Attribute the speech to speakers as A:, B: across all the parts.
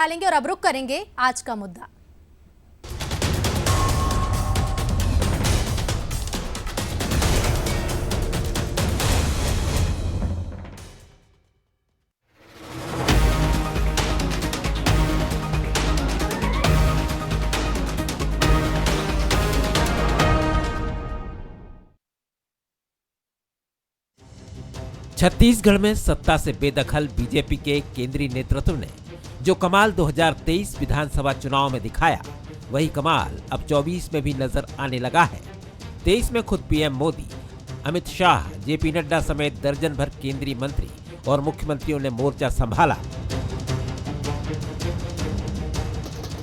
A: डालेंगे और अब रुक करेंगे आज का मुद्दा।
B: छत्तीसगढ़ में सत्ता से बेदखल बीजेपी के केंद्रीय नेतृत्व ने जो कमाल 2023 विधानसभा चुनाव में दिखाया, वही कमाल अब 24 में भी नजर आने लगा है। 23 में खुद पीएम मोदी, अमित शाह, जेपी नड्डा समेत दर्जन भर केंद्रीय मंत्री और मुख्यमंत्रियों ने मोर्चा संभाला,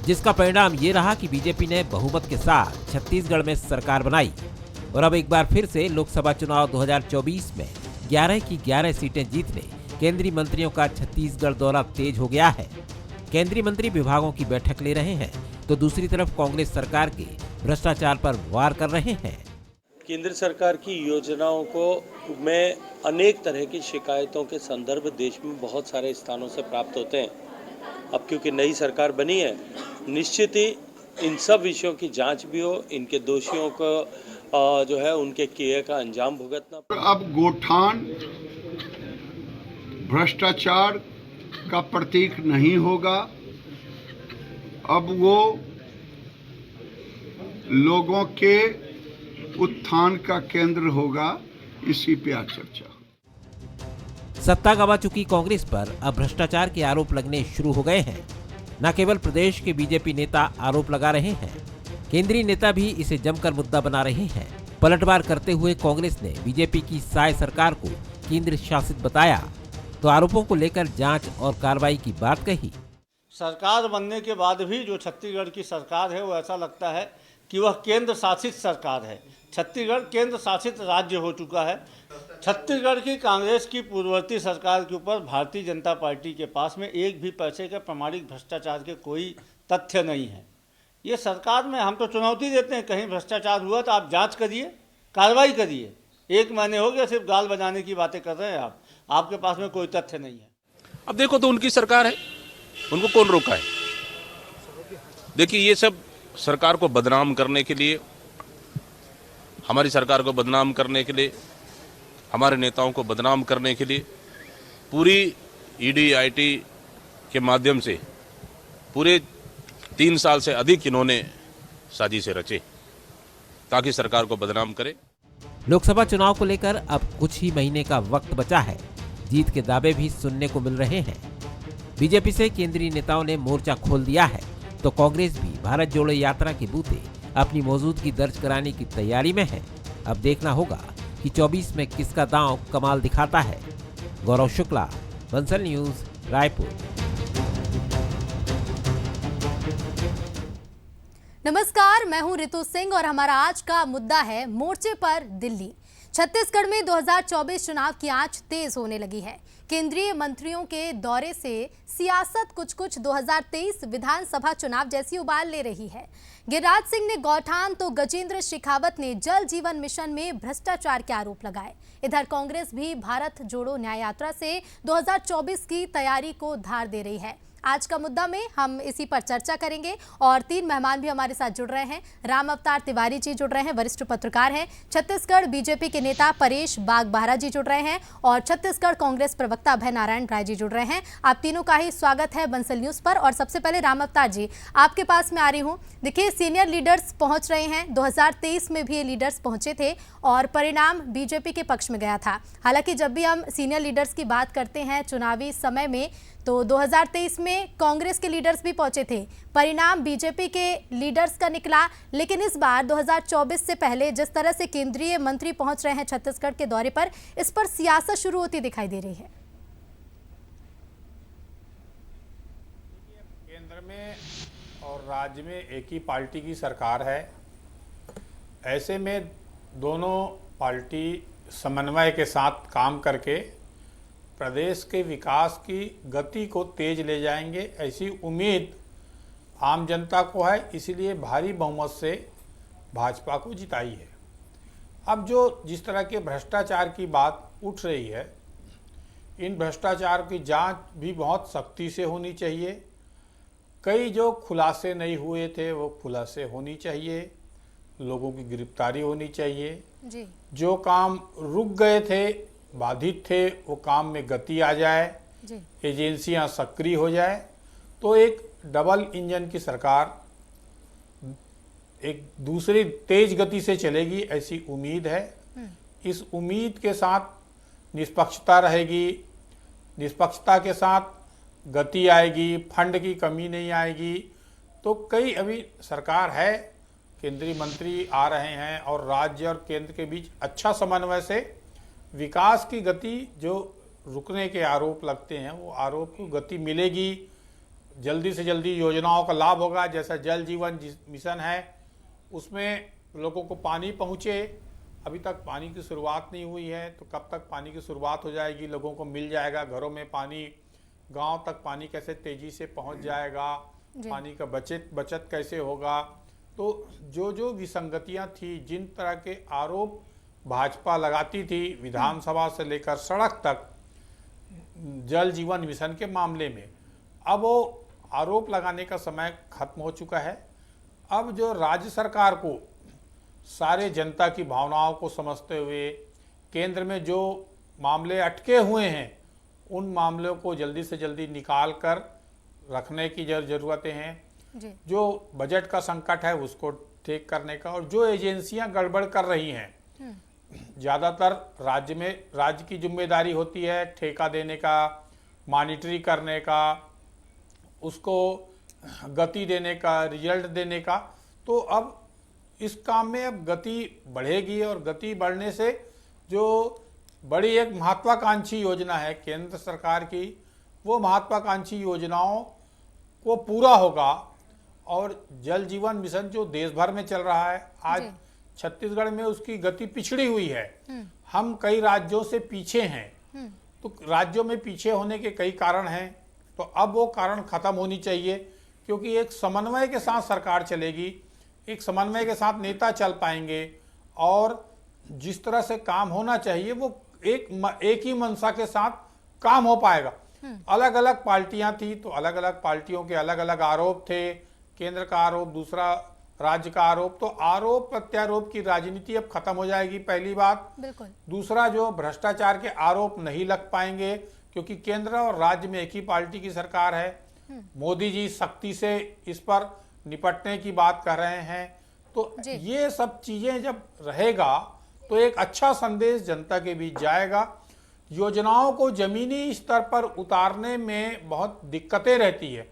B: जिसका परिणाम ये रहा कि बीजेपी ने बहुमत के साथ छत्तीसगढ़ में सरकार बनाई और अब एक बार फिर से लोकसभा चुनाव 2024 में 11 की 11 सीटें जीतने केंद्रीय मंत्रियों का छत्तीसगढ़ दौरा तेज हो गया है। केंद्रीय मंत्री विभागों की बैठक ले रहे हैं तो दूसरी तरफ कांग्रेस सरकार के भ्रष्टाचार पर वार कर रहे हैं।
C: केंद्र सरकार की योजनाओं को में अनेक तरह की शिकायतों के संदर्भ देश में बहुत सारे स्थानों से प्राप्त होते हैं। अब क्योंकि नई सरकार बनी है, निश्चित ही इन सब विषयों की जांच भी हो, इनके दोषियों को जो है उनके किए का अंजाम भुगतना।
D: अब गोठान भ्रष्टाचार का प्रतीक नहीं होगा, अब वो लोगों के उत्थान का केंद्र होगा। इसी पे आज चर्चा।
B: सत्ता गंवा चुकी कांग्रेस पर अब भ्रष्टाचार के आरोप लगने शुरू हो गए हैं। न केवल प्रदेश के बीजेपी नेता आरोप लगा रहे हैं, केंद्रीय नेता भी इसे जमकर मुद्दा बना रहे हैं। पलटवार करते हुए कांग्रेस ने बीजेपी की साय सरकार को केंद्र शासित बताया तो आरोपों को लेकर जांच और कार्रवाई की बात कही।
E: सरकार बनने के बाद भी जो छत्तीसगढ़ की सरकार है वो ऐसा लगता है कि वह केंद्र शासित सरकार है। छत्तीसगढ़ केंद्र शासित राज्य हो चुका है। छत्तीसगढ़ की कांग्रेस की पूर्ववर्ती सरकार के ऊपर भारतीय जनता पार्टी के पास में एक भी पैसे के प्रमाणिक भ्रष्टाचार के कोई तथ्य नहीं है। ये सरकार में हम तो चुनौती देते हैं, कहीं भ्रष्टाचार हुआ तो आप जांच करिए, कार्रवाई करिए। 1 महीने हो गया सिर्फ गाल बजाने की बातें कर रहे हैं आपके पास में कोई तथ्य नहीं है।
F: अब देखो तो उनकी सरकार है, उनको कौन रोका है? देखिए ये सब सरकार को बदनाम करने के लिए, हमारी सरकार को बदनाम करने के लिए, हमारे नेताओं को बदनाम करने के लिए पूरी ईडी आईटी के माध्यम से पूरे 3 साल से अधिक इन्होंने साजिशें रचे ताकि सरकार को बदनाम करे।
B: लोकसभा चुनाव को लेकर अब कुछ ही महीने का वक्त बचा है। जीत के दावे भी सुनने को मिल रहे हैं। बीजेपी से केंद्रीय नेताओं ने मोर्चा खोल दिया है तो कांग्रेस भी भारत जोड़ो यात्रा के बूते अपनी मौजूदगी दर्ज कराने की तैयारी में है। अब देखना होगा कि 24 में किसका दांव कमाल दिखाता है। गौरव शुक्ला, बंसल न्यूज, रायपुर।
A: नमस्कार, मैं हूं रितु सिंह और हमारा आज का मुद्दा है मोर्चे पर दिल्ली। छत्तीसगढ़ में 2024 चुनाव की आंच तेज होने लगी है। केंद्रीय मंत्रियों के दौरे से सियासत कुछ 2023 विधानसभा चुनाव जैसी उबाल ले रही है। गिरिराज सिंह ने गौठान तो गजेंद्र शेखावत ने जल जीवन मिशन में भ्रष्टाचार के आरोप लगाए। इधर कांग्रेस भी भारत जोड़ो न्याय यात्रा से 2024 की तैयारी को धार दे रही है। आज का मुद्दा में हम इसी पर चर्चा करेंगे और 3 मेहमान भी हमारे साथ जुड़ रहे हैं। राम अवतार तिवारी जी जुड़ रहे हैं, वरिष्ठ पत्रकार हैं। छत्तीसगढ़ बीजेपी के नेता परेश बागबाहरा जी जुड़ रहे हैं और छत्तीसगढ़ कांग्रेस प्रवक्ता अभय नारायण राय जी जुड़ रहे हैं। आप तीनों का ही स्वागत है बंसल न्यूज पर। और सबसे पहले राम अवतार जी, आपके पास में आ रही हूँ। देखिए, सीनियर लीडर्स पहुंच रहे हैं। 2023 में भी ये लीडर्स पहुंचे थे और परिणाम बीजेपी के पक्ष में गया था। हालांकि जब भी हम सीनियर लीडर्स की बात करते हैं चुनावी समय में, तो 2023 में कांग्रेस के लीडर्स भी पहुंचे थे, परिणाम बीजेपी के लीडर्स का निकला। लेकिन इस बार 2024 से पहले जिस तरह से केंद्रीय मंत्री पहुंच रहे हैं छत्तीसगढ़ के दौरे पर, इस पर सियासत शुरू होती दिखाई दे रही है।
G: केंद्र में और राज्य में एक ही पार्टी की सरकार है। ऐसे में दोनों पार्टी समन्वय के साथ काम करके प्रदेश के विकास की गति को तेज ले जाएंगे, ऐसी उम्मीद आम जनता को है। इसलिए भारी बहुमत से भाजपा को जिताई है। अब जो जिस तरह के भ्रष्टाचार की बात उठ रही है, इन भ्रष्टाचार की जांच भी बहुत सख्ती से होनी चाहिए। कई जो खुलासे नहीं हुए थे वो खुलासे होनी चाहिए, लोगों की गिरफ्तारी होनी चाहिए।
A: जी
G: जो काम रुक गए थे, बाधित थे, वो काम में गति आ जाए,
A: जी
G: एजेंसियां सक्रिय हो जाए, तो एक डबल इंजन की सरकार एक दूसरी तेज गति से चलेगी, ऐसी उम्मीद है। इस उम्मीद के साथ निष्पक्षता रहेगी, निष्पक्षता के साथ गति आएगी, फंड की कमी नहीं आएगी। तो कई अभी सरकार है, केंद्रीय मंत्री आ रहे हैं और राज्य और केंद्र के बीच अच्छा समन्वय से विकास की गति, जो रुकने के आरोप लगते हैं वो आरोप को गति मिलेगी। जल्दी से जल्दी योजनाओं का लाभ होगा। जैसा जल जीवन मिशन है, उसमें लोगों को पानी पहुँचे, अभी तक पानी की शुरुआत नहीं हुई है, तो कब तक पानी की शुरुआत हो जाएगी, लोगों को मिल जाएगा घरों में पानी, गांव तक पानी कैसे तेजी से पहुंच जाएगा, पानी का बचत कैसे होगा। तो जो विसंगतियां थी, जिन तरह के आरोप भाजपा लगाती थी विधानसभा से लेकर सड़क तक जल जीवन मिशन के मामले में, अब वो आरोप लगाने का समय खत्म हो चुका है। अब जो राज्य सरकार को सारे जनता की भावनाओं को समझते हुए केंद्र में जो मामले अटके हुए हैं, उन मामलों को जल्दी से जल्दी निकाल कर रखने की ज़रूरतें हैं।
A: जी
G: जो बजट का संकट है उसको ठीक करने का, और जो एजेंसियां गड़बड़ कर रही हैं, ज़्यादातर राज्य की जिम्मेदारी होती है ठेका देने का, मॉनिटरी करने का, उसको गति देने का, रिजल्ट देने का। तो अब इस काम में अब गति बढ़ेगी, और गति बढ़ने से जो बड़ी एक महत्वाकांक्षी योजना है केंद्र सरकार की, वो महत्वाकांक्षी योजनाओं को पूरा होगा। और जल जीवन मिशन जो देश भर में चल रहा है, आज छत्तीसगढ़ में उसकी गति पिछड़ी हुई है। हम कई राज्यों से पीछे हैं, तो राज्यों में पीछे होने के कई कारण हैं, तो अब वो कारण खत्म होनी चाहिए, क्योंकि एक समन्वय के साथ सरकार चलेगी, एक समन्वय के साथ नेता चल पाएंगे, और जिस तरह से काम होना चाहिए वो एक ही मंशा के साथ काम हो पाएगा। अलग अलग पार्टियां थी, तो अलग अलग पार्टियों के अलग अलग आरोप थे, केंद्र का आरोप, दूसरा राज्य का आरोप, तो आरोप प्रत्यारोप की राजनीति अब खत्म हो जाएगी, पहली बात।
A: बिल्कुल।
G: दूसरा, जो भ्रष्टाचार के आरोप नहीं लग पाएंगे, क्योंकि केंद्र और राज्य में एक ही पार्टी की सरकार है। मोदी जी सख्ती से इस पर निपटने की बात कर रहे हैं, तो ये सब चीजें जब रहेगा तो एक अच्छा संदेश जनता के बीच जाएगा। योजनाओं को जमीनी स्तर पर उतारने में बहुत दिक्कतें रहती है,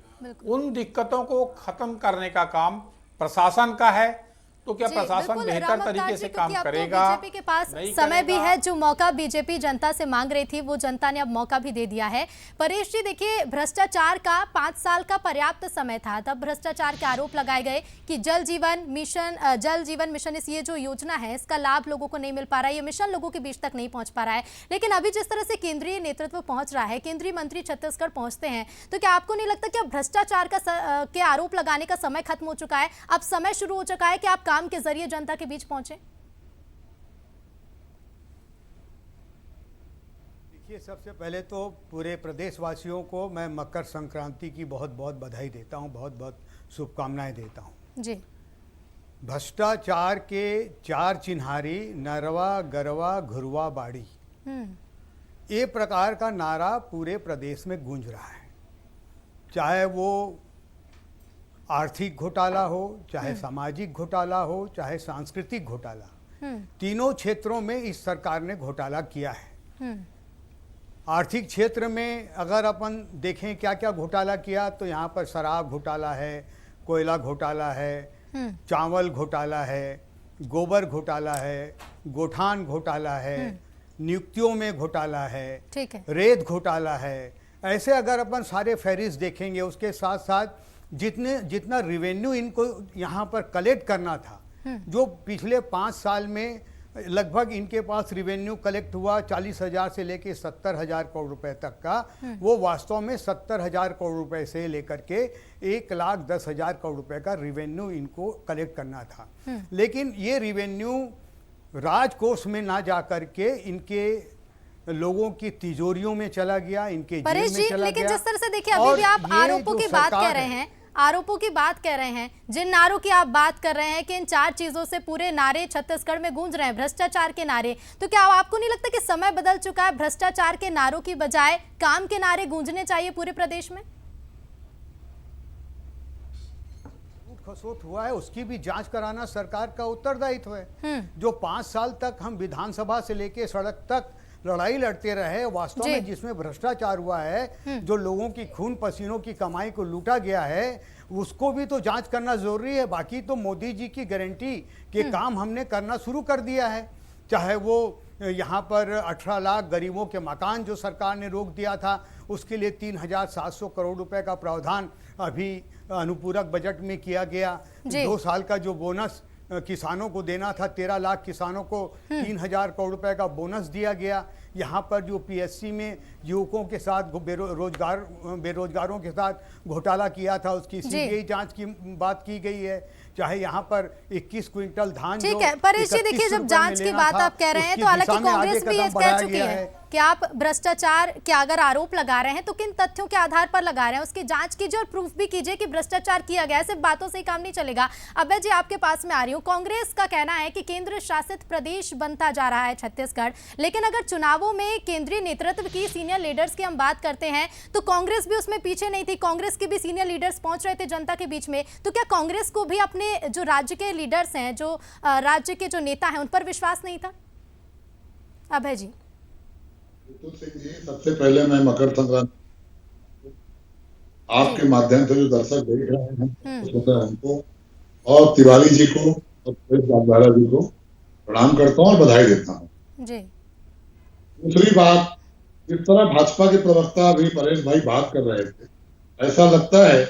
G: उन दिक्कतों को खत्म करने का काम प्रशासन का है। तो क्या प्रशासन बेहतर तरीके से काम करेगा?
A: बीजेपी के पास समय भी है, जो मौका बीजेपी जनता से मांग रही थी वो जनता ने अब मौका भी दे दिया है। परेश जी, देखिए, भ्रष्टाचार का 5 साल का पर्याप्त समय था, तब भ्रष्टाचार के आरोप लगाए गए कि जल जीवन मिशन इस ये जो योजना है इसका लाभ लोगों को नहीं मिल पा रहा है, ये मिशन लोगों के बीच तक नहीं पहुंच पा रहा है। लेकिन अभी जिस तरह से केंद्रीय नेतृत्व पहुंच रहा है, केंद्रीय मंत्री छत्तीसगढ़ पहुंचते हैं, तो क्या आपको नहीं लगता कि अब भ्रष्टाचार के आरोप लगाने का समय खत्म हो चुका है, अब समय शुरू हो चुका है कि आप काम के जरिए जनता के बीच पहुंचे?
H: देखिए, सबसे पहले तो पूरे प्रदेशवासियों को मैं मकर संक्रांति की बहुत बहुत बधाई देता हूं, बहुत बहुत शुभकामनाएं देता हूं
A: जी।
H: भ्रष्टाचार के 4 चिन्हारी, नरवा गरवा घुरवा बाड़ी, ये प्रकार का नारा पूरे प्रदेश में गूंज रहा है। चाहे वो आर्थिक घोटाला हो, चाहे सामाजिक घोटाला हो, चाहे सांस्कृतिक घोटाला, तीनों क्षेत्रों में इस सरकार ने घोटाला किया है। आर्थिक क्षेत्र में अगर अपन देखें क्या क्या घोटाला किया, तो यहाँ पर शराब घोटाला है, कोयला घोटाला है, चावल घोटाला है, गोबर घोटाला है, गोठान घोटाला है, नियुक्तियों में घोटाला है, रेत घोटाला है। ऐसे अगर अपन सारे फहरिस्त देखेंगे, उसके साथ साथ जितना रिवेन्यू इनको यहाँ पर कलेक्ट करना था, जो पिछले 5 साल में लगभग इनके पास रिवेन्यू कलेक्ट हुआ 40,000 से लेके 70,000 करोड़ रुपए तक का, वो वास्तव में 70,000 करोड़ रुपए से लेकर के 1,10,000 करोड़ रुपए का रिवेन्यू इनको कलेक्ट करना था। लेकिन ये रिवेन्यू राजकोष में ना जा करके इनके लोगों की तिजोरियों में चला गया, इनके जेब में चला गया।
A: लेकिन जिस तरह से देखिए, अभी भी आप आरोपों की बात कह रहे हैं, आरोपों की बात कर रहे हैं, जिन नारों की आप बात कर रहे हैं कि इन 4 चीजों से पूरे नारे छत्तीसगढ़ में गूंज रहे हैं, भ्रष्टाचार के नारे, तो क्या आपको नहीं लगता कि समय बदल चुका है? भ्रष्टाचार के नारों की बजाय काम के नारे गूंजने चाहिए पूरे प्रदेश में?
H: खसोट हुआ है उसकी भी जांच कराना सरकार का उत्तरदायित्व है। जो 5 साल तक हम विधानसभा से लेके सड़क तक लड़ाई लड़ते रहे, वास्तव में जिसमें भ्रष्टाचार हुआ है, जो लोगों की खून पसीनों की कमाई को लूटा गया है, उसको भी तो जांच करना जरूरी है। बाकी तो मोदी जी की गारंटी के काम हमने करना शुरू कर दिया है। चाहे वो यहाँ पर 18 लाख गरीबों के मकान जो सरकार ने रोक दिया था, उसके लिए 3,700 करोड़ रुपए का प्रावधान अभी अनुपूरक बजट में किया गया। 2 साल का जो बोनस किसानों को देना था, 13 लाख किसानों को 3,000 करोड़ रुपए का बोनस दिया गया। यहाँ पर जो पीएससी में युवकों के साथ बेरोजगारों के साथ घोटाला किया था, उसकी सीबीआई जांच की बात की गई है। चाहे यहाँ पर 21 क्विंटल धान,
A: ठीक है परेश जी, देखिए जब जांच की बात आप कह रहे हैं तो हालांकि कांग्रेस भी ये कह चुकी है कि आप भ्रष्टाचार के अगर आरोप लगा रहे हैं तो किन तथ्यों के आधार पर लगा रहे हैं, उसकी जांच कीजिए और प्रूफ भी कीजिए कि भ्रष्टाचार किया गया है। सिर्फ बातों से ही काम नहीं चलेगा। अभय जी, आपके पास में आ रही हूँ। कांग्रेस का कहना है कि केंद्र शासित प्रदेश बनता जा रहा है छत्तीसगढ़, लेकिन अगर चुनावों में केंद्रीय नेतृत्व की सीनियर लीडर्स की हम बात करते हैं तो कांग्रेस भी उसमें पीछे नहीं थी। कांग्रेस के भी सीनियर लीडर्स पहुंच रहे थे जनता के बीच में, तो क्या कांग्रेस को भी अपने जो राज्य के लीडर्स हैं, जो राज्य के जो नेता हैं, उन पर विश्वास नहीं था? अभय जी।
I: सिंह जी, सबसे पहले मैं मकर संक्रांति आपके माध्यम से जो दर्शक देख रहे हैं, सुन रहे हैं हमको, और तिवारी जी को और बागवाड़ा जी को प्रणाम करता हूँ और बधाई देता हूँ। दूसरी बात, जिस तरह भाजपा के प्रवक्ता अभी परेश भाई बात कर रहे थे, ऐसा लगता है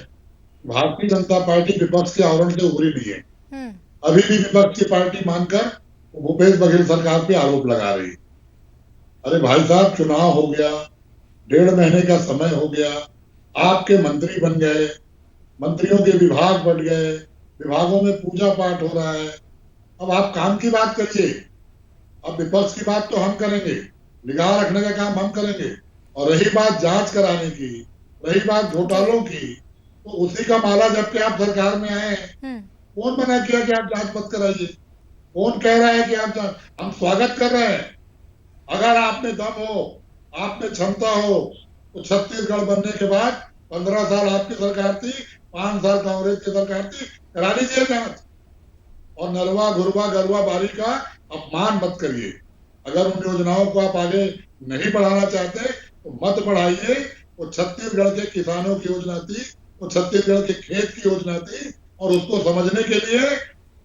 I: भारतीय जनता पार्टी विपक्ष के आवरण से उभरी नहीं है। अभी भी विपक्ष की पार्टी मानकर भूपेश बघेल सरकार पे आरोप लगा रही है। अरे भाई साहब, चुनाव हो गया, 1.5 महीने का समय हो गया, आपके मंत्री बन गए, मंत्रियों के विभाग बढ़ गए, विभागों में पूजा पाठ हो रहा है। अब आप काम की बात करिए, अब विपक्ष की बात तो हम करेंगे, निगाह रखने का काम हम करेंगे। और रही बात जांच कराने की, रही बात घोटालों की, तो उसी का माला जबकि आप सरकार में आए, कौन मना किया कि आप जांच मत कराइए? कौन कह रहा है कि आप जांच? हम स्वागत कर रहे हैं। अगर आप में दम हो, आप में क्षमता हो, तो छत्तीसगढ़ बनने के बाद 15 साल आपकी सरकार थी, 5 साल कांग्रेस की सरकार थी, करा लीजिए जांच। और नरवा घुरवा गरवा बारी का अपमान मत करिए। अगर उन योजनाओं को आप आगे नहीं बढ़ाना चाहते तो मत बढ़ाइए। वो छत्तीसगढ़ के किसानों की योजना थी, वो छत्तीसगढ़ के खेत की योजना थी, और उसको समझने के लिए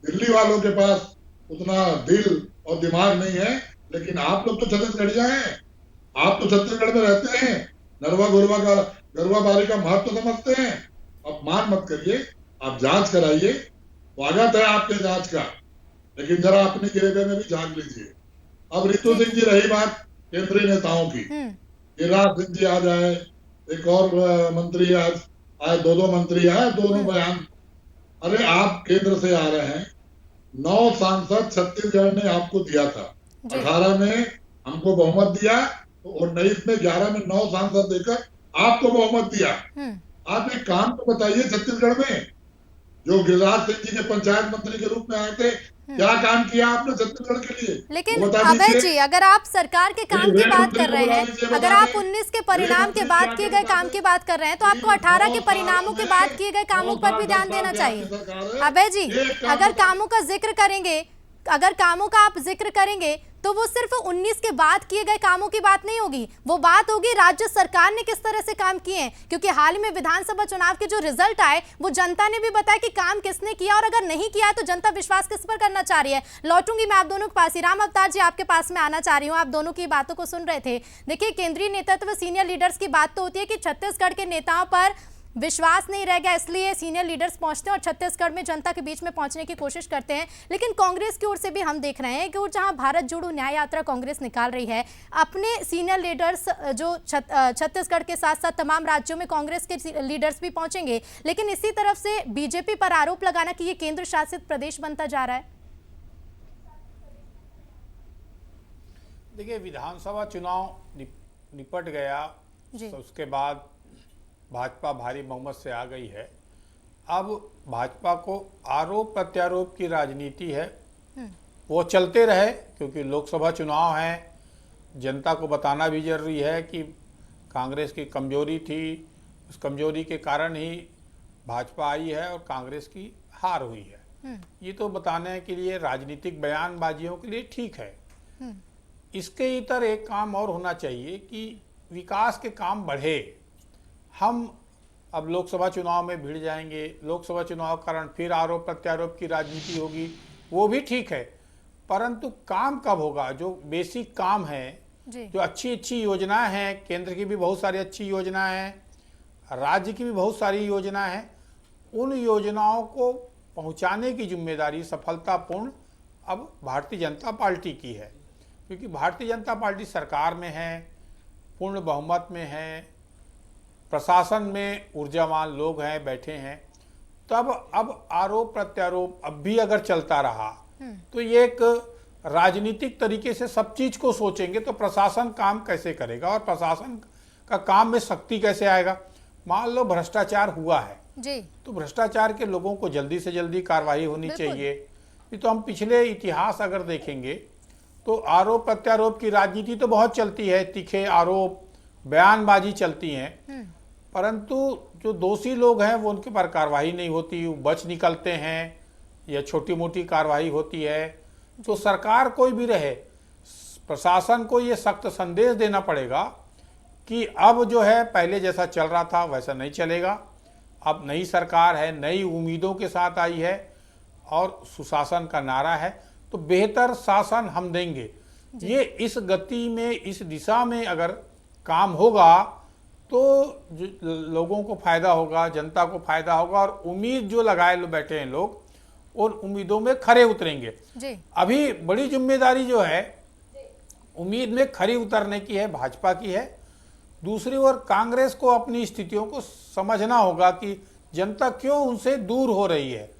I: दिल्ली वालों के पास उतना दिल और दिमाग नहीं है। लेकिन आप लोग तो छत्तीसगढ़िया हैं, आप तो छत्तीसगढ़ में रहते हैं, नरवा गरवा बारी का महत्व समझते हैं। अपमान मत करिए, आप जांच कराइए, स्वागत है आपके जांच का, लेकिन जरा अपने गिरेबे में भी झांक लीजिए। अब रितु सिंह जी, रही बात केंद्रीय नेताओं की, गिरिराज सिंह जी आ जाए, एक और मंत्री आज आए, 2 मंत्री आए, दोनों बयान। अरे आप केंद्र से आ रहे हैं, 9 सांसद छत्तीसगढ़ ने आपको दिया था, 18 में हमको बहुमत दिया, तो 19 में 11 में 9 सांसद देकर आपको बहुमत दिया। आप एक काम तो बताइए, छत्तीसगढ़ में जो गिरिराज सिंह जी के पंचायत मंत्री के रूप में आए थे, क्या काम किया आपने छत्तीसगढ़ के लिए?
A: लेकिन अभय जी, अगर आप सरकार के काम की बात कर रहे हैं, अगर आप 19 के परिणाम के बाद किए गए काम की बात कर रहे हैं, तो आपको 18 के परिणामों के बाद किए गए कामों पर भी ध्यान देना चाहिए। अभय जी, अगर कामों का जिक्र करेंगे, अगर कामों का आप जिक्र करेंगे तो वो सिर्फ 19 के बाद किए गए कामों की बात नहीं होगी, वो बात होगी राज्य सरकार ने किस तरह से काम किए हैं। क्योंकि हाल ही में विधानसभा चुनाव के जो रिजल्ट आए, वो जनता ने भी बताया कि काम किसने किया, और अगर नहीं किया तो जनता विश्वास किस पर करना चाह रही है। लौटूंगी मैं आप दोनों के पास ही। राम अवतार जी, आपके पास में आना चाह रही हूँ। आप दोनों की बातों को सुन रहे थे। देखिए, केंद्रीय नेतृत्व, सीनियर लीडर्स की बात तो होती है कि छत्तीसगढ़ के नेताओं पर विश्वास नहीं रह गया, इसलिए सीनियर लीडर्स पहुंचते हैं और छत्तीसगढ़ में जनता के बीच में पहुंचने की कोशिश करते हैं। लेकिन कांग्रेस की ओर से भी हम देख रहे हैं कि जहां भारत जोड़ो न्याय यात्रा कांग्रेस निकाल रही है, अपने सीनियर लीडर्स जो छत्तीसगढ़ के साथ साथ तमाम राज्यों में कांग्रेस के लीडर्स भी पहुंचेंगे। लेकिन इसी तरफ से बीजेपी पर आरोप लगाना कि ये केंद्र शासित प्रदेश बनता जा रहा है।
G: देखिए, विधानसभा चुनाव निपट गया, तो उसके बाद भाजपा भारी बहुमत से आ गई है। अब भाजपा को आरोप प्रत्यारोप की राजनीति है, वो चलते रहे, क्योंकि लोकसभा चुनाव हैं। जनता को बताना भी जरूरी है कि कांग्रेस की कमजोरी थी, उस कमजोरी के कारण ही भाजपा आई है और कांग्रेस की हार हुई है। ये तो बताने के लिए राजनीतिक बयानबाजियों के लिए ठीक है। इसके इतर एक काम और होना चाहिए कि विकास के काम बढ़े। हम अब लोकसभा चुनाव में भिड़ जाएंगे, लोकसभा चुनाव के कारण फिर आरोप प्रत्यारोप की राजनीति होगी, वो भी ठीक है, परंतु काम कब होगा? जो बेसिक काम है, जो अच्छी अच्छी योजनाएं हैं, केंद्र की भी बहुत सारी अच्छी योजनाएं हैं, राज्य की भी बहुत सारी योजनाएं हैं, उन योजनाओं को पहुंचाने की जिम्मेदारी सफलतापूर्ण अब भारतीय जनता पार्टी की है, क्योंकि भारतीय जनता पार्टी सरकार में है, पूर्ण बहुमत में है, प्रशासन में ऊर्जावान लोग हैं, बैठे हैं। तब अब आरोप प्रत्यारोप अब भी अगर चलता रहा तो ये एक राजनीतिक तरीके से सब चीज को सोचेंगे तो प्रशासन काम कैसे करेगा और प्रशासन का काम में शक्ति कैसे आएगा? मान लो भ्रष्टाचार हुआ है
A: जी,
G: तो भ्रष्टाचार के लोगों को जल्दी से जल्दी कार्रवाई होनी चाहिए। ये तो हम पिछले इतिहास अगर देखेंगे तो आरोप प्रत्यारोप की राजनीति तो बहुत चलती है, तीखे आरोप बयानबाजी चलती हैं, परंतु जो दोषी लोग हैं वो उनके पर कार्रवाई नहीं होती, वो बच निकलते हैं या छोटी मोटी कार्रवाई होती है। तो सरकार कोई भी रहे, प्रशासन को ये सख्त संदेश देना पड़ेगा कि अब जो है पहले जैसा चल रहा था वैसा नहीं चलेगा। अब नई सरकार है, नई उम्मीदों के साथ आई है और सुशासन का नारा है, तो बेहतर शासन हम देंगे। ये इस गति में, इस दिशा में अगर काम होगा तो लोगों को फायदा होगा, जनता को फायदा होगा और उम्मीद जो लगाए बैठे हैं लोग और उम्मीदों में खरे उतरेंगे
A: जी।
G: अभी बड़ी जिम्मेदारी जो है उम्मीद में खरी उतरने की है, भाजपा की है। दूसरी ओर कांग्रेस को अपनी स्थितियों को समझना होगा कि जनता क्यों उनसे दूर हो रही है,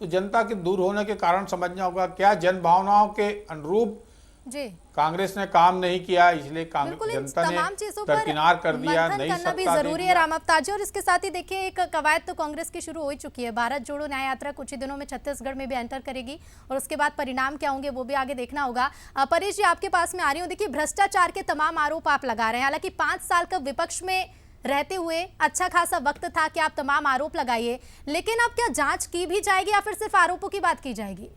G: तो जनता के दूर होने के कारण समझना होगा क्या जन भावनाओं के अनुरूप
A: जी
G: कांग्रेस ने काम नहीं किया, इसलिए
A: बिल्कुल इन
G: जनता
A: तमाम
G: ने
A: चीजों पर
G: दरकिनार कर दिया,
A: मंथन
G: नई
A: करना भी
G: सत्ता
A: जरूरी है राम अवतार जी। और इसके साथ ही देखिए एक कवायद तो कांग्रेस की शुरू हो ही चुकी है। भारत जोड़ो न्याय यात्रा कुछ ही दिनों में छत्तीसगढ़ में भी एंटर करेगी और उसके बाद परिणाम क्या होंगे वो भी आगे देखना होगा। परेश जी आपके पास में आ रही हूँ। देखिए भ्रष्टाचार के तमाम आरोप आप लगा रहे हैं, हालांकि 5 साल का विपक्ष में रहते हुए अच्छा खासा वक्त था कि आप तमाम आरोप लगाइए, लेकिन अब क्या जांच की भी जाएगी या फिर सिर्फ आरोपों की बात की जाएगी?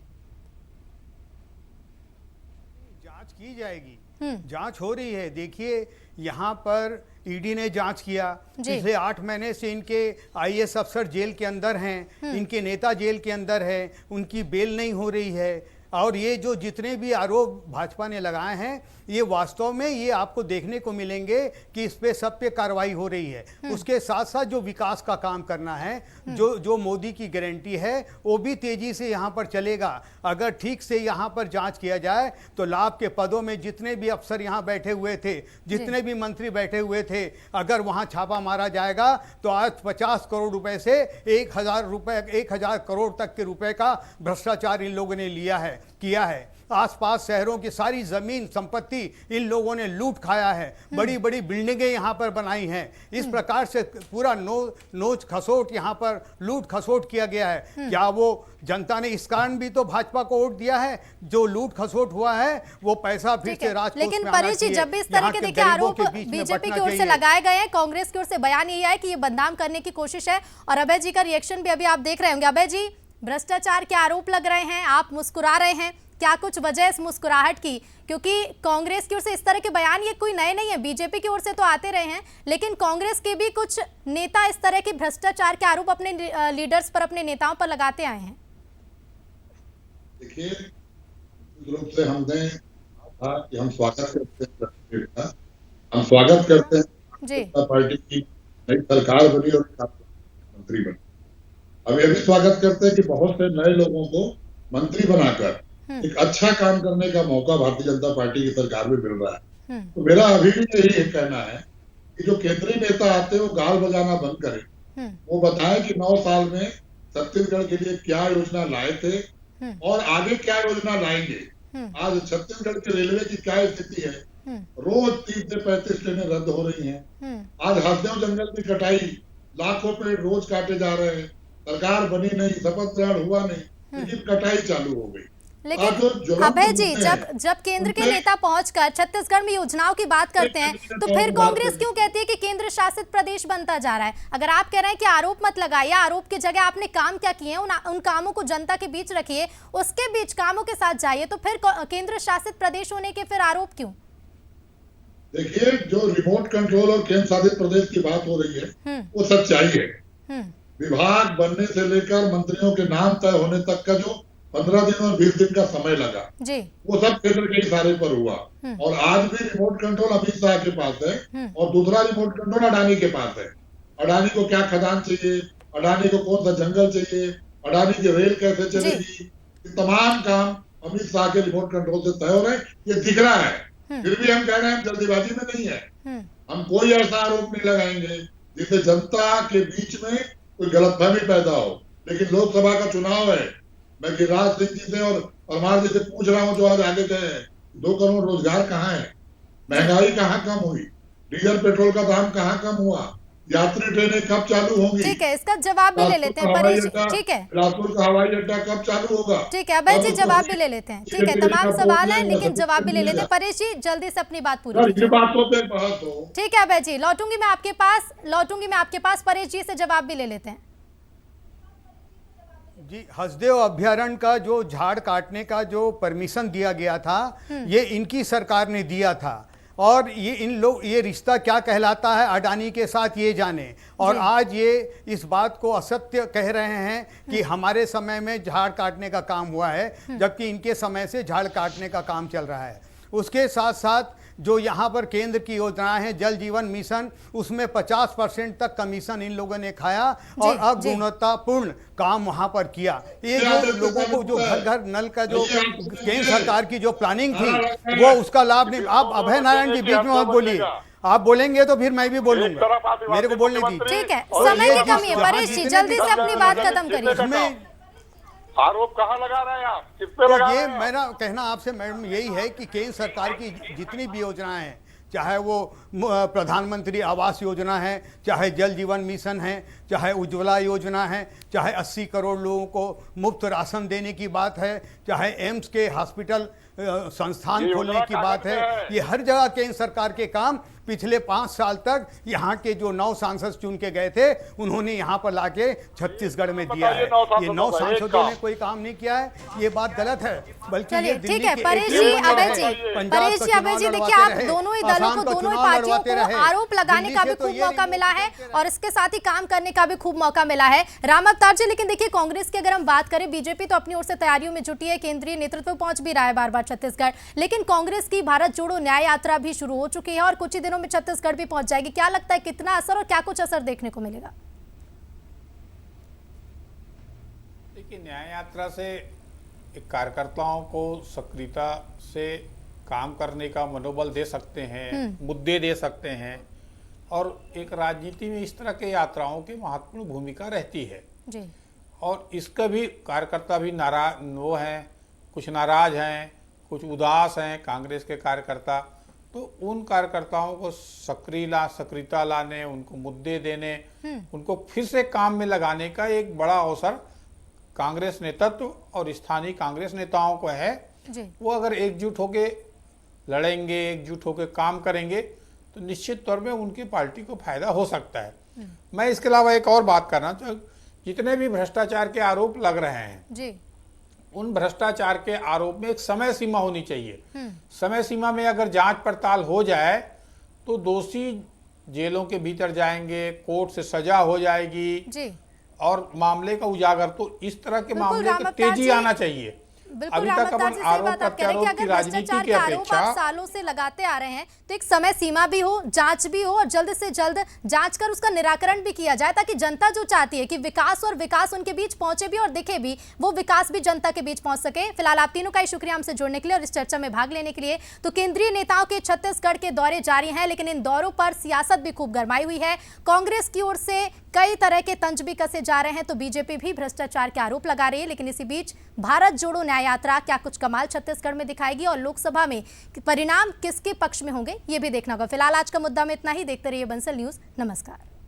H: जांच की जाएगी, जांच हो रही है। देखिए यहाँ पर ईडी ने जांच किया, पिछले 8 महीने से इनके आईएएस अफसर जेल के अंदर हैं, इनके नेता जेल के अंदर हैं, उनकी बेल नहीं हो रही है। और ये जो जितने भी आरोप भाजपा ने लगाए हैं ये वास्तव में ये आपको देखने को मिलेंगे कि इस पे सब पे कार्रवाई हो रही है। उसके साथ साथ जो विकास का काम करना है, जो मोदी की गारंटी है वो भी तेजी से यहाँ पर चलेगा। अगर ठीक से यहाँ पर जांच किया जाए तो लाभ के पदों में जितने भी अफसर यहाँ बैठे हुए थे, जितने भी मंत्री बैठे हुए थे, अगर वहाँ छापा मारा जाएगा तो आज 50 करोड़ रुपए से 1000 करोड़ तक के रुपए का भ्रष्टाचार इन लोगों ने किया है। आसपास शहरों की सारी जमीन संपत्ति इन लोगों ने लूट खाया है, बड़ी बड़ी बिल्डिंगें यहाँ पर बनाई हैं। इस प्रकार से पूरा नोच खसोट यहाँ पर लूट खसोट किया गया है। क्या वो जनता ने इस कारण भी तो भाजपा को वोट दिया है? जो लूट खसोट हुआ है वो पैसा फिर से राजकोष
A: लेकिन
H: में आना
A: परेश जी
H: चाहिए।
A: जब भी इस तरह के देखिए आरोप बीजेपी की ओर से लगाए गए हैं, कांग्रेस की ओर से बयान यही है कि ये बदनाम करने की कोशिश है। और अभय जी का रिएक्शन भी अभी आप देख रहे होंगे। अभय जी, भ्रष्टाचार के आरोप लग रहे हैं, आप मुस्कुरा रहे हैं, क्या कुछ वजह इस मुस्कुराहट की? क्योंकि कांग्रेस की ओर से इस तरह के बयान ये कोई नए नहीं है, बीजेपी की ओर से तो आते रहे हैं, लेकिन कांग्रेस के भी कुछ नेता इस तरह के भ्रष्टाचार के आरोप अपने लीडर्स पर, अपने नेताओं पर लगाते आए हैं।
I: देखिए, रूप से हमने कहा कि हम स्वागत करते हैं
A: जी
I: पार्टी की नई सरकार बनी और मंत्री बने। हम ये भी स्वागत करते हैं कि बहुत से नए लोगों को मंत्री बनाकर एक अच्छा काम करने का मौका भारतीय जनता पार्टी की सरकार में मिल रहा है। तो मेरा अभी भी यही कहना है कि जो केंद्रीय नेता आते हैं वो गाल बजाना बंद करें, वो बताएं कि 9 साल में छत्तीसगढ़ के लिए क्या योजना लाए थे और आगे क्या योजना लाएंगे। आज छत्तीसगढ़ के रेलवे की क्या स्थिति है, रोज 30 से 35 ट्रेनें रद्द हो रही हैं। आज हरदेव जंगल की कटाई, लाखों पेड़ रोज काटे जा रहे हैं। सरकार बनी नहीं, शपथ ग्रहण हुआ नहीं, लेकिन कटाई चालू हो गई।
A: लेकिन अभय जी, जब केंद्र के नेता पहुंचकर छत्तीसगढ़ में योजनाओं की बात करते हैं तो फिर कांग्रेस क्यों कहती है कि केंद्र शासित प्रदेश बनता जा रहा है? अगर आप कह रहे हैं कि आरोप मत लगाइए, आरोप की जगह आपने काम क्या किए हैं उन कामों को जनता के बीच रखिए, उसके बीच कामों के साथ जाइए, तो फिर केंद्र शासित प्रदेश होने के फिर आरोप क्यों?
I: देखिए, जो रिमोट कंट्रोल और केंद्र शासित प्रदेश की बात हो रही है वो सच्चाई है। विभाग बनने से लेकर मंत्रियों के नाम तय होने तक का जो 15 दिन और 20 दिन का समय लगा जी, वो सब केंद्र के इशारे पर हुआ। और आज भी रिमोट कंट्रोल अमित शाह के पास है और दूसरा रिमोट कंट्रोल अडानी के पास है। अडानी को क्या खदान चाहिए, अडानी को कौन सा जंगल चाहिए, अडानी की रेल कैसे चलेगी, ये तमाम काम अमित शाह के रिमोट कंट्रोल से तय हो रहे हैं, ये दिख रहा है। फिर भी हम कह रहे हैं हम जल्दीबाजी में नहीं है। हम कोई ऐसा आरोप नहीं लगाएंगे जिससे जनता के बीच में कोई गलतफहमी पैदा हो। लेकिन लोकसभा का चुनाव है, मैं गिरिराज सिंह जी से और परमार जी से पूछ रहा हूं जो आज आगे गए हैं, 2 करोड़ रोजगार कहाँ है, महंगाई कहाँ कम हुई, डीजल पेट्रोल का दाम कहाँ कम हुआ, यात्री ट्रेनें कब चालू होंगी?
A: ठीक है, इसका जवाब भी ले लेते हैं परेश जी। ठीक है,
I: रायपुर का हवाई अड्डा कब चालू होगा?
A: ठीक है अभय जी, जवाब भी ले लेते हैं। ठीक है, तमाम सवाल हैं लेकिन जवाब भी ले लेते हैं। परेश जी जल्दी से अपनी बात पूरी कीजिए। ठीक है अभय जी, लौटूंगी मैं आपके पास। परेश जी से जवाब भी ले लेते हैं।
H: जी, हसदेव अभ्यारण्य का जो झाड़ काटने का जो परमिशन दिया गया था, ये इनकी सरकार ने दिया था और ये रिश्ता क्या कहलाता है अडानी के साथ ये जाने। और आज ये इस बात को असत्य कह रहे हैं कि हमारे समय में झाड़ काटने का काम हुआ है, जबकि इनके समय से झाड़ काटने का काम चल रहा है। उसके साथ साथ जो यहाँ पर केंद्र की योजनाएं हैं, जल जीवन मिशन, उसमें 50% तक कमीशन इन लोगों ने खाया और अगुणवत्तापूर्ण काम वहाँ पर किया। ये जो लोगों को जो घर घर नल का जो केंद्र सरकार की जो प्लानिंग थी वो उसका लाभ नहीं। आप अभय नारायण जी बीच में मत बोलिए, आप बोलेंगे तो फिर मैं भी बोलूंगा, मेरे को बोलने दीजिए।
A: ठीक है, समय की कमी है परेश जी, जल्दी से अपनी बात खत्म करिए।
J: आरोप कहाँ लगा रहे हैं आप, किस पे लगा रहे हैं?
H: मेरा कहना आपसे मैडम यही है कि केंद्र सरकार की जितनी भी योजनाएं हैं, चाहे वो प्रधानमंत्री आवास योजना है, चाहे जल जीवन मिशन है, चाहे उज्ज्वला योजना है, चाहे 80 करोड़ लोगों को मुफ्त राशन देने की बात है, चाहे एम्स के हॉस्पिटल संस्थान खोलने की बात है, ये हर जगह केंद्र सरकार के काम पिछले 5 साल तक यहाँ के जो 9 सांसद चुन के गए थे उन्होंने यहाँ पर लाके छत्तीसगढ़ में दिया है। ये 9 सांसदों ने कोई काम नहीं किया है, ये बात गलत है। बल्कि ये
A: ठीक है परेश जी, अभय जी देखिए, आप दोनों ही दलों को, दोनों ही पार्टियों को आरोप लगाने का भी खूब मौका मिला है और इसके साथ ही काम करने का भी खूब मौका मिला है। राम अवतार जी, लेकिन देखिए कांग्रेस की अगर हम बात करें, बीजेपी तो अपनी ओर से तैयारियों में जुटी है, केंद्रीय नेतृत्व पहुंच भी रहा है बार बार छत्तीसगढ़, लेकिन कांग्रेस की भारत जोड़ो न्याय यात्रा भी शुरू हो चुकी है और कुछ ही दिनों में छत्तीसगढ़ भी पहुंच जाएगी। क्या लगता है कितना असर और क्या कुछ असर देखने को मिलेगा?
G: देखिए, न्याय यात्रा से कार्यकर्ताओं को सक्रियता से काम करने का मनोबल दे सकते हैं, मुद्दे दे सकते हैं और एक राजनीति में इस तरह के यात्राओं की महत्वपूर्ण भूमिका रहती है जी। और इसका भी कार्यकर्ता भी वो हैं, कुछ नाराज हैं, कुछ उदास हैं कांग्रेस के कार्यकर्ता, तो उन कार्यकर्ताओं को सक्रियता लाने, उनको मुद्दे देने, उनको फिर से काम में लगाने का एक बड़ा अवसर कांग्रेस नेतृत्व और स्थानीय कांग्रेस नेताओं को है जी। वो अगर एकजुट होके लड़ेंगे, एकजुट होके काम करेंगे तो निश्चित तौर पे उनकी पार्टी को फायदा हो सकता है। मैं इसके अलावा एक और बात करना चाहूँ, जितने भी भ्रष्टाचार के आरोप लग रहे हैं जी, उन भ्रष्टाचार के आरोप में एक समय सीमा होनी चाहिए। समय सीमा में अगर जांच पड़ताल हो जाए तो दोषी जेलों के भीतर जाएंगे, कोर्ट से सजा हो जाएगी जी। और मामले का उजागर, तो इस तरह के मामले को तेजी आना चाहिए।
A: अभी तक अपन आरोप प्रत्यारोप की राजनीति की अपेक्षा सालों से लगाते आ रहे हैं, तो एक समय सीमा भी हो, जांच भी हो और जल्द से जल्द जांच कर उसका निराकरण भी किया जाए, ताकि जनता जो चाहती है कि विकास और विकास उनके बीच पहुंचे भी और दिखे भी, वो विकास भी जनता के बीच पहुंच सके। फिलहाल आप तीनों का ही शुक्रिया हमसे जुड़ने के लिए और इस चर्चा में भाग लेने के लिए। तो केंद्रीय नेताओं के छत्तीसगढ़ के दौरे जारी हैं, लेकिन इन दौरों पर सियासत भी खूब गरमाई हुई है। कांग्रेस की ओर से कई तरह के तंज भी कसे जा रहे हैं, तो बीजेपी भी भ्रष्टाचार के आरोप लगा रही है। लेकिन इसी बीच भारत जोड़ो न्याय यात्रा क्या कुछ कमाल छत्तीसगढ़ में दिखाएगी और लोकसभा में परिणाम किसके पक्ष में होंगे, ये भी देखना होगा। फिलहाल आज का मुद्दा में इतना ही। देखते रहिए बंसल न्यूज। नमस्कार।